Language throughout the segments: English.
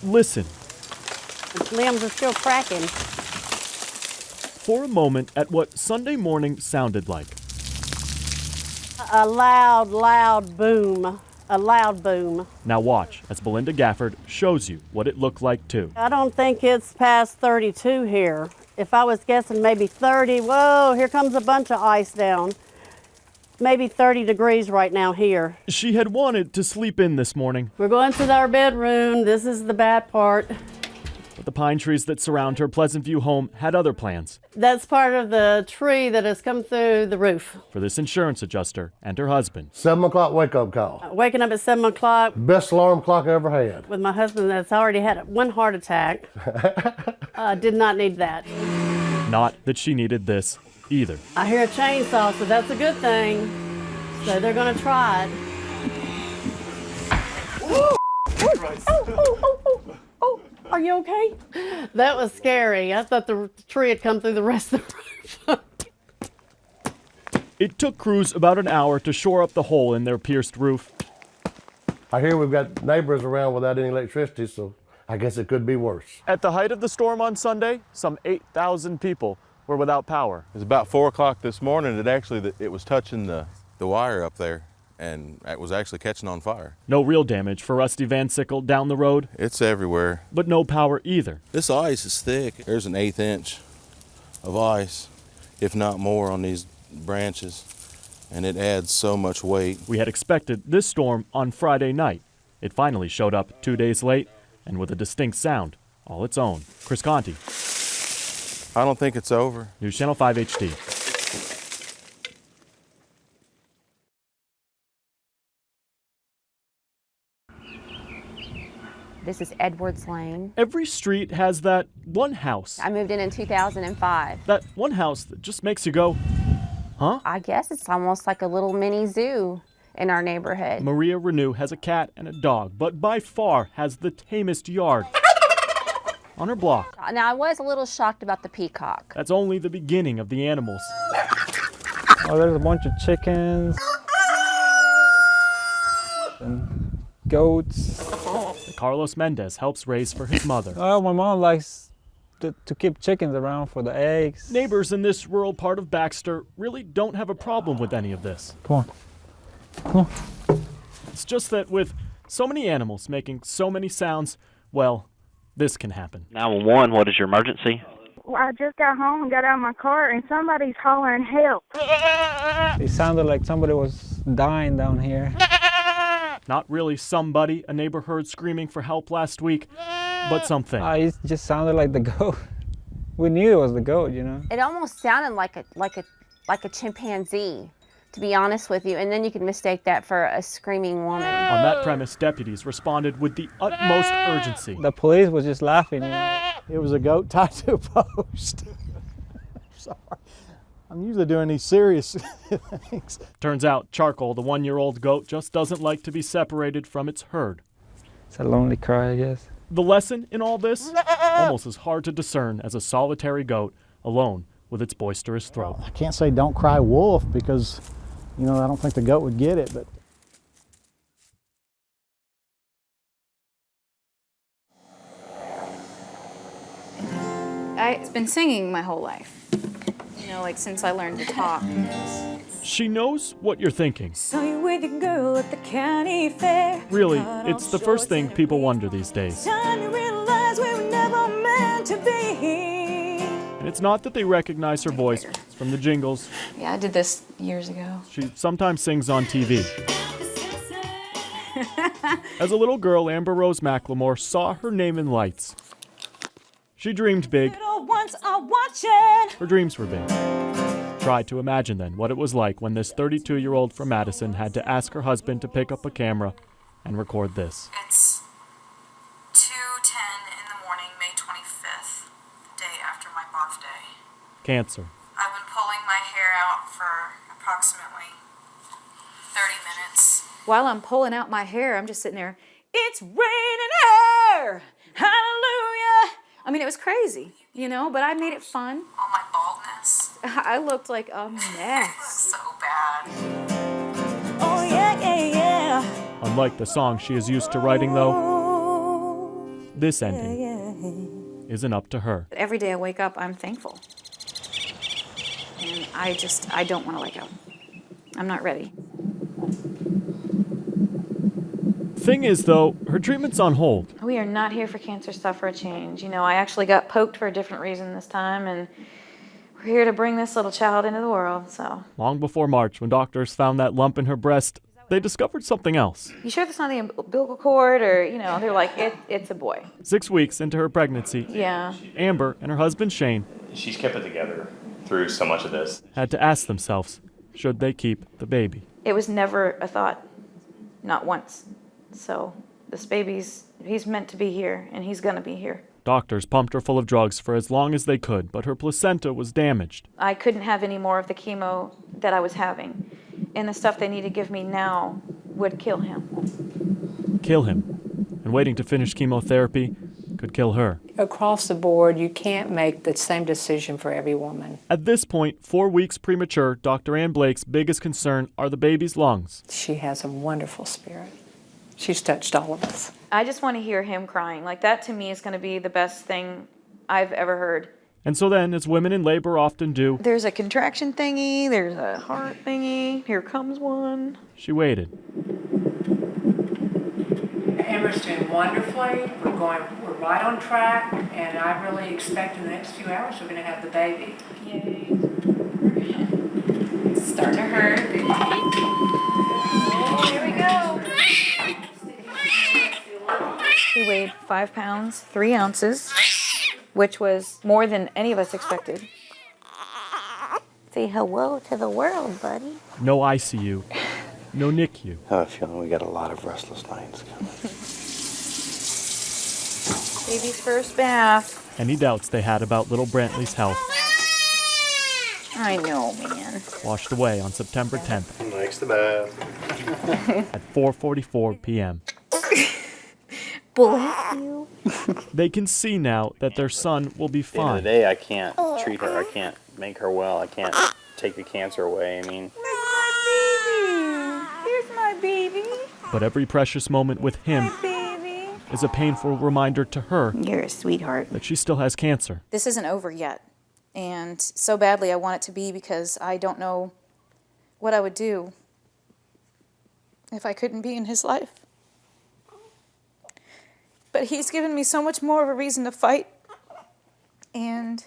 listen. Its limbs are still cracking. For a moment at what Sunday morning sounded like. A loud boom. A loud boom. Now watch as Belinda Gafford shows you what it looked like too. I don't think it's past 32 here. If I was guessing maybe 30, whoa, here comes a bunch of ice down. Maybe 30 degrees right now here. She had wanted to sleep in this morning. We're going to our bedroom. This is the bad part. But the pine trees that surround her Pleasant View home had other plans. That's part of the tree that has come through the roof. For this insurance adjuster and her husband. 7 o'clock wake-up call. Waking up at 7 o'clock Best alarm clock I ever had. with my husband that's already had one heart attack. Did not need that. Not that she needed this either. I hear a chainsaw, so that's a good thing. So they're gonna try it. Oh, are you okay? That was scary. I thought the tree had come through the rest of the roof. It took crews about an hour to shore up the hole in their pierced roof. I hear we've got neighbors around without any electricity, so I guess it could be worse. At the height of the storm on Sunday, some 8,000 people were without power. It was about 4 o'clock this morning. It was touching the wire up there, and it was actually catching on fire. No real damage for Rusty Van Sickle down the road, It's everywhere. but no power either. This ice is thick. There's an 1/8 inch of ice, if not more, on these branches, and it adds so much weight. We had expected this storm on Friday night. It finally showed up 2 days late and with a distinct sound, all its own. Chris Conte, I don't think it's over. News Channel 5 HD. This is Edwards Lane. Every street has that one house. I moved in 2005. That one house that just makes you go, huh? I guess it's almost like a little mini zoo in our neighborhood. Maria Renew has a cat and a dog, but by far has the tamest yard on her block. Now, I was a little shocked about the peacock. That's only the beginning of the animals. Oh, there's a bunch of chickens and goats. That Carlos Mendez helps raise for his mother. Oh, my mom likes to keep chickens around for the eggs. Neighbors in this rural part of Baxter really don't have a problem with any of this. Come on. Come on. It's just that with so many animals making so many sounds, well, this can happen. 911, what is your emergency? Well, I just got home and got out of my car, and somebody's hollering help. It sounded like somebody was dying down here. Not really somebody a neighbor heard screaming for help last week, but something. It just sounded like the goat. We knew it was the goat, you know. It almost sounded like a chimpanzee, to be honest with you, and then you could mistake that for a screaming woman. On that premise, deputies responded with the utmost urgency. The police was just laughing, you know. It was a goat tied to a post. Sorry. I'm usually doing these serious things. Turns out Charcoal, the 1-year-old goat, just doesn't like to be separated from its herd. It's a lonely cry, I guess. The lesson in all this? Almost as hard to discern as a solitary goat alone with its boisterous throat. I can't say don't cry wolf because, I don't think the goat would get it, but I've been singing my whole life, since I learned to talk. She knows what you're thinking. Saw you with a girl at the county fair. Really, it's the first thing people wonder these days. Time to realize we were never meant to be. And it's not that they recognize her voice. It's from the jingles. Yeah, I did this years ago. She sometimes sings on TV. As a little girl, Amber Rose McLemore saw her name in lights. She dreamed big. Her dreams were big. Try to imagine then what it was like when this 32-year-old from Madison had to ask her husband to pick up a camera and record this. It's 2:10 in the morning, May 25th, the day after my birthday. Cancer. I've been pulling my hair out for approximately 30 minutes. While I'm pulling out my hair, I'm just sitting there, it's raining hair! Hallelujah! It was crazy, but I made it fun. All my baldness. I looked like a mess. So bad. Oh, yeah. Unlike the song she is used to writing, though, This ending isn't up to her. Every day I wake up, I'm thankful. And I don't want to let go. I'm not ready. Thing is, though, her treatment's on hold. We are not here for cancer stuff for a change. You know, I actually got poked for a different reason this time, and we're here to bring this little child into the world, so. Long before March, when doctors found that lump in her breast, they discovered something else. You sure that's not the umbilical cord? Or, you know, they're like, it's a boy. 6 weeks into her pregnancy, Yeah. Amber and her husband Shane She's kept it together through so much of this. had to ask themselves, should they keep the baby? It was never a thought, not once. So this baby's, he's meant to be here, and he's gonna be here. Doctors pumped her full of drugs for as long as they could, but her placenta was damaged. I couldn't have any more of the chemo that I was having. And the stuff they need to give me now would kill him. Kill him. And waiting to finish chemotherapy could kill her. Across the board, you can't make the same decision for every woman. At this point, 4 weeks premature, Dr. Ann Blake's biggest concern are the baby's lungs. She has a wonderful spirit. She's touched all of us. I just want to hear him crying. Like, that to me is going to be the best thing I've ever heard. And so then, as women in labor often do, There's a contraction thingy, there's a heart thingy, here comes one. she waited. Amber's doing wonderfully. We're right on track, and I really expect in the next few hours we're going to have the baby. Yay. It's starting to hurt. Oh, here we go. He weighed 5 pounds, 3 ounces, which was more than any of us expected. Say hello to the world, buddy. No ICU. No NICU. I have a feeling we got a lot of restless nights coming. Baby's first bath. Any doubts they had about little Brantley's health I know, man. washed away on September 10th Likes the bath. at 4:44 p.m. Bless you. They can see now that their son will be At the end of fine. the day, I can't treat her. I can't make her well. I can't take the cancer away. I mean, Here's my baby. But every precious moment with him Baby. is a painful reminder to her You're a sweetheart. that she still has cancer. This isn't over yet. And so badly I want it to be because I don't know what I would do if I couldn't be in his life. But he's given me so much more of a reason to fight. And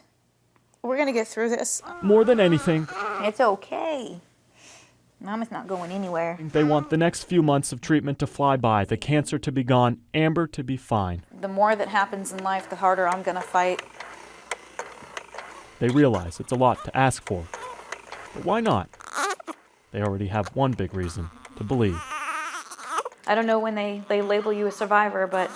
we're going to get through this. More than anything, It's okay. Mama's not going anywhere. they want the next few months of treatment to fly by, the cancer to be gone, Amber to be fine. The more that happens in life, the harder I'm going to fight. They realize it's a lot to ask for. But why not? They already have one big reason to believe. I don't know when they label you a survivor, but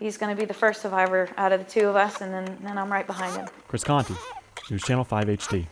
he's going to be the first survivor out of the two of us, and then I'm right behind him. Chris Conte, News Channel 5 HD.